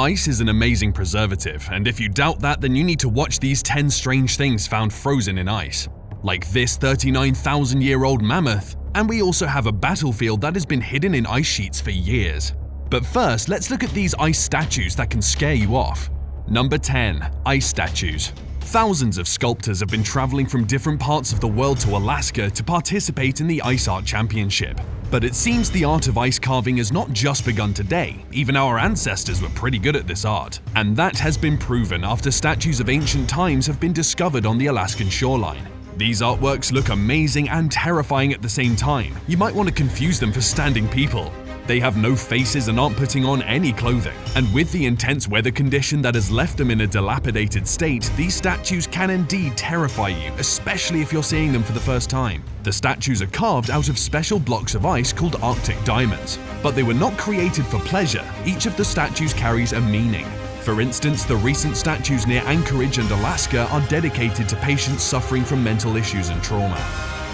Ice is an amazing preservative, and if you doubt that, then you need to watch these 10 strange things found frozen in ice. Like this 39,000-year-old mammoth, and we also have a battlefield that has been hidden in ice sheets for years. But first, let's look at these ice statues that can scare you off. Number 10. Ice statues. Thousands of sculptors have been traveling from different parts of the world to Alaska to participate in the Ice Art Championship. But it seems the art of ice carving has not just begun today, even our ancestors were pretty good at this art. And that has been proven after statues of ancient times have been discovered on the Alaskan shoreline. These artworks look amazing and terrifying at the same time. You might want to confuse them for standing people. They have no faces and aren't putting on any clothing. And with the intense weather condition that has left them in a dilapidated state, these statues can indeed terrify you, especially if you're seeing them for the first time. The statues are carved out of special blocks of ice called Arctic diamonds. But they were not created for pleasure. Each of the statues carries a meaning. For instance, the recent statues near Anchorage and Alaska are dedicated to patients suffering from mental issues and trauma.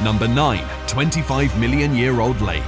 Number 9. 25-million-year-old lake.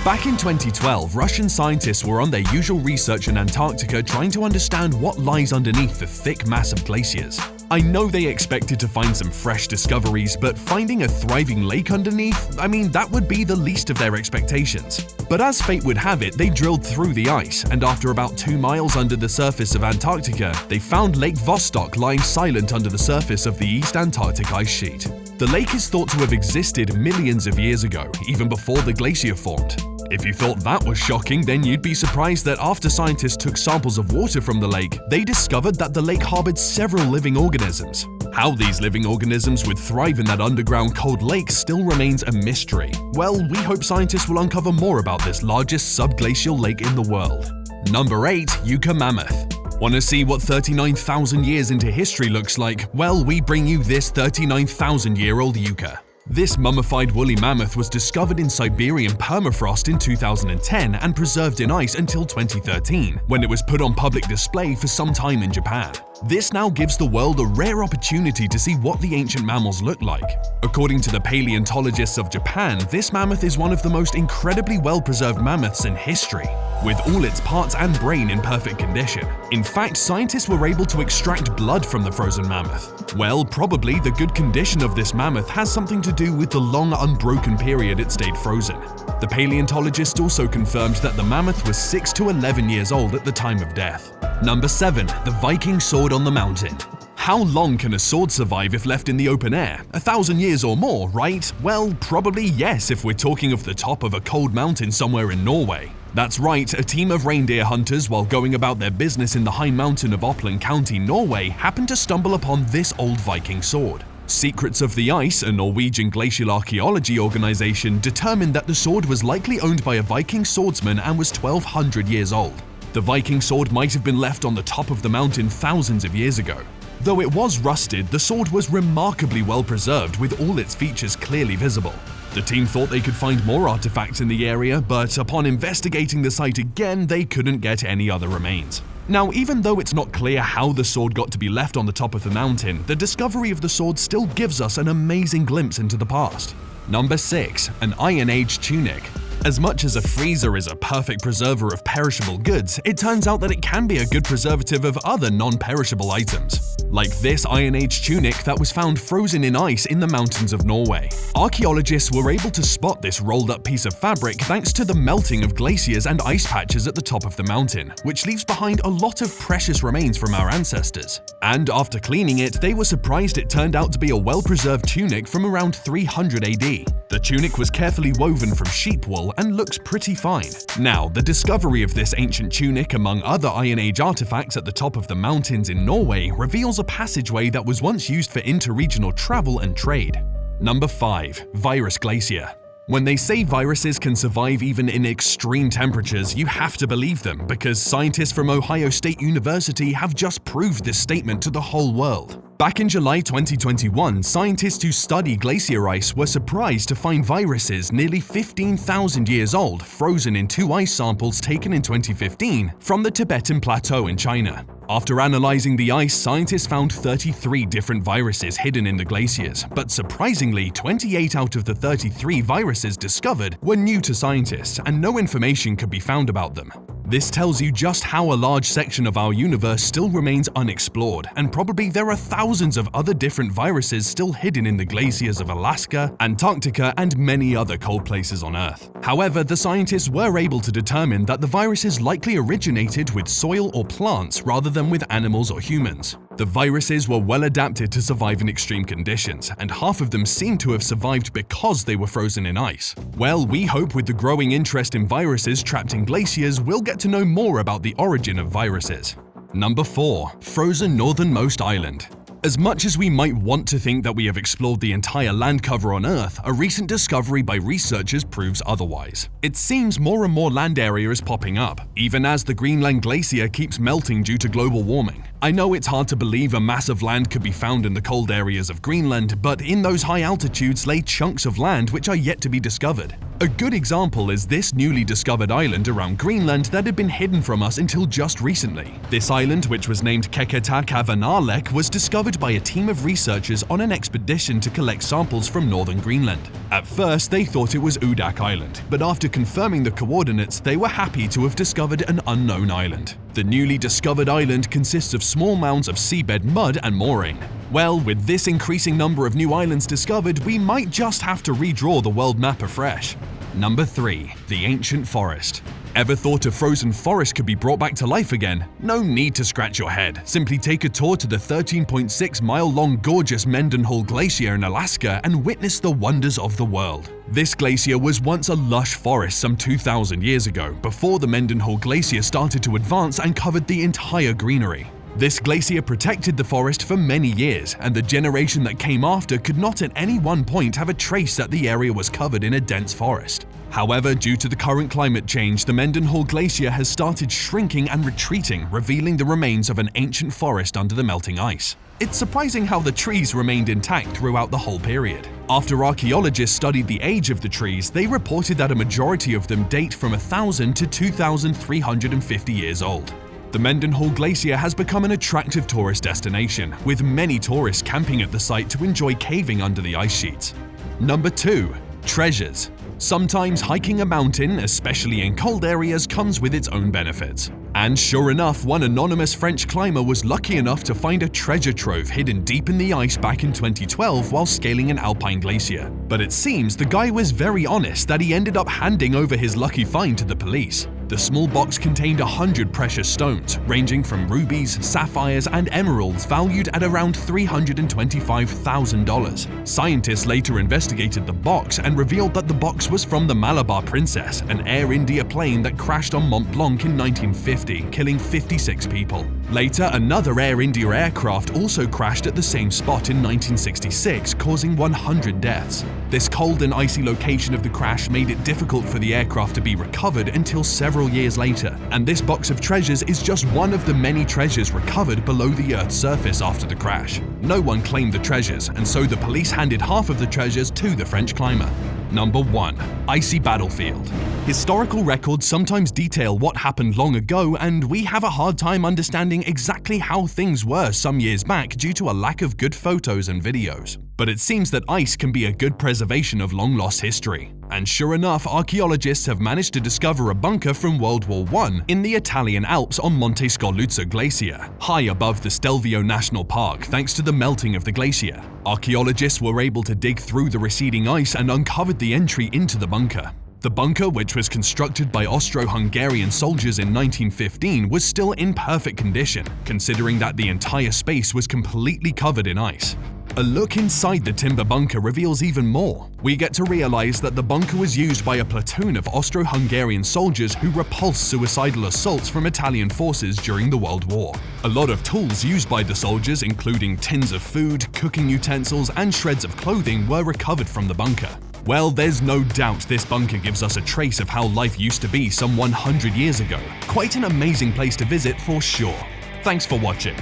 Back in 2012, Russian scientists were on their usual research in Antarctica trying to understand what lies underneath the thick mass of glaciers. I know they expected to find some fresh discoveries, but finding a thriving lake underneath, that would be the least of their expectations. But as fate would have it, they drilled through the ice, and after about 2 miles under the surface of Antarctica, they found Lake Vostok lying silent under the surface of the East Antarctic ice sheet. The lake is thought to have existed millions of years ago, even before the glacier formed. If you thought that was shocking, then you'd be surprised that after scientists took samples of water from the lake, they discovered that the lake harbored several living organisms. How these living organisms would thrive in that underground cold lake still remains a mystery. Well, we hope scientists will uncover more about this largest subglacial lake in the world. Number 8. Yucca Mammoth. Want to see what 39,000 years into history looks like? Well, we bring you this 39,000-year-old yucca. This mummified woolly mammoth was discovered in Siberian permafrost in 2010 and preserved in ice until 2013, when it was put on public display for some time in Japan. This now gives the world a rare opportunity to see what the ancient mammals look like. According to the paleontologists of Japan, this mammoth is one of the most incredibly well-preserved mammoths in history, with all its parts and brain in perfect condition. In fact, scientists were able to extract blood from the frozen mammoth. Well, probably the good condition of this mammoth has something to do with the long, unbroken period it stayed frozen. The paleontologists also confirmed that the mammoth was 6 to 11 years old at the time of death. Number 7. The Viking Sword on the Mountain. How long can a sword survive if left in the open air? 1,000 years or more, right? Well, probably yes if we're talking of the top of a cold mountain somewhere in Norway. That's right, a team of reindeer hunters, while going about their business in the high mountain of Oppland County, Norway, happened to stumble upon this old Viking sword. Secrets of the Ice, a Norwegian glacial archaeology organization, determined that the sword was likely owned by a Viking swordsman and was 1,200 years old. The Viking sword might have been left on the top of the mountain thousands of years ago. Though it was rusted, the sword was remarkably well preserved, with all its features clearly visible. The team thought they could find more artifacts in the area, but upon investigating the site again, they couldn't get any other remains. Now, even though it's not clear how the sword got to be left on the top of the mountain, the discovery of the sword still gives us an amazing glimpse into the past. Number 6. An Iron Age tunic. As much as a freezer is a perfect preserver of perishable goods, it turns out that it can be a good preservative of other non-perishable items. Like this Iron Age tunic that was found frozen in ice in the mountains of Norway. Archaeologists were able to spot this rolled-up piece of fabric thanks to the melting of glaciers and ice patches at the top of the mountain, which leaves behind a lot of precious remains from our ancestors. And after cleaning it, they were surprised it turned out to be a well-preserved tunic from around 300 AD. The tunic was carefully woven from sheep wool and looks pretty fine. Now, the discovery of this ancient tunic among other Iron Age artifacts at the top of the mountains in Norway reveals a passageway that was once used for interregional travel and trade. Number 5. Virus Glacier. When they say viruses can survive even in extreme temperatures, you have to believe them, because scientists from Ohio State University have just proved this statement to the whole world. Back in July 2021, scientists who study glacier ice were surprised to find viruses nearly 15,000 years old frozen in 2 ice samples taken in 2015 from the Tibetan Plateau in China. After analyzing the ice, scientists found 33 different viruses hidden in the glaciers, but surprisingly, 28 out of the 33 viruses discovered were new to scientists and no information could be found about them. This tells you just how a large section of our universe still remains unexplored, and probably there are thousands of other different viruses still hidden in the glaciers of Alaska, Antarctica, and many other cold places on Earth. However, the scientists were able to determine that the viruses likely originated with soil or plants rather than with animals or humans. The viruses were well adapted to survive in extreme conditions, and half of them seem to have survived because they were frozen in ice. Well, we hope with the growing interest in viruses trapped in glaciers, we'll get to know more about the origin of viruses. Number 4. Frozen northernmost island. As much as we might want to think that we have explored the entire land cover on Earth, a recent discovery by researchers proves otherwise. It seems more and more land area is popping up, even as the Greenland glacier keeps melting due to global warming. I know it's hard to believe a mass of land could be found in the cold areas of Greenland, but in those high altitudes lay chunks of land which are yet to be discovered. A good example is this newly discovered island around Greenland that had been hidden from us until just recently. This island, which was named Keketahavanalek, was discovered by a team of researchers on an expedition to collect samples from northern Greenland. At first, they thought it was Udak Island, but after confirming the coordinates, they were happy to have discovered an unknown island. The newly discovered island consists of small mounds of seabed mud and moraine. Well, with this increasing number of new islands discovered, we might just have to redraw the world map afresh. Number 3. The Ancient Forest. Ever thought a frozen forest could be brought back to life again? No need to scratch your head. Simply take a tour to the 13.6-mile-long gorgeous Mendenhall Glacier in Alaska and witness the wonders of the world. This glacier was once a lush forest some 2,000 years ago, before the Mendenhall Glacier started to advance and covered the entire greenery. This glacier protected the forest for many years, and the generation that came after could not at any one point have a trace that the area was covered in a dense forest. However, due to the current climate change, the Mendenhall Glacier has started shrinking and retreating, revealing the remains of an ancient forest under the melting ice. It's surprising how the trees remained intact throughout the whole period. After archaeologists studied the age of the trees, they reported that a majority of them date from 1,000 to 2,350 years old. The Mendenhall Glacier has become an attractive tourist destination, with many tourists camping at the site to enjoy caving under the ice sheets. Number 2. Treasures. Sometimes hiking a mountain, especially in cold areas, comes with its own benefits. And sure enough, one anonymous French climber was lucky enough to find a treasure trove hidden deep in the ice back in 2012 while scaling an alpine glacier. But it seems the guy was very honest that he ended up handing over his lucky find to the police. The small box contained 100 precious stones, ranging from rubies, sapphires, and emeralds valued at around $325,000. Scientists later investigated the box and revealed that the box was from the Malabar Princess, an Air India plane that crashed on Mont Blanc in 1950, killing 56 people. Later, another Air India aircraft also crashed at the same spot in 1966, causing 100 deaths. This cold and icy location of the crash made it difficult for the aircraft to be recovered until several years later, and this box of treasures is just one of the many treasures recovered below the Earth's surface after the crash. No one claimed the treasures, and so the police handed half of the treasures to the French climber. Number 1. Icy battlefield. Historical records sometimes detail what happened long ago, and we have a hard time understanding exactly how things were some years back due to a lack of good photos and videos. But it seems that ice can be a good preservation of long-lost history. And sure enough, archaeologists have managed to discover a bunker from World War I in the Italian Alps on Monte Scorluzza Glacier, high above the Stelvio National Park thanks to the melting of the glacier. Archaeologists were able to dig through the receding ice and uncovered the entry into the bunker. The bunker, which was constructed by Austro-Hungarian soldiers in 1915, was still in perfect condition, considering that the entire space was completely covered in ice. A look inside the timber bunker reveals even more. We get to realize that the bunker was used by a platoon of Austro-Hungarian soldiers who repulsed suicidal assaults from Italian forces during the World War. A lot of tools used by the soldiers, including tins of food, cooking utensils, and shreds of clothing, were recovered from the bunker. Well, there's no doubt this bunker gives us a trace of how life used to be some 100 years ago. Quite an amazing place to visit for sure. Thanks for watching.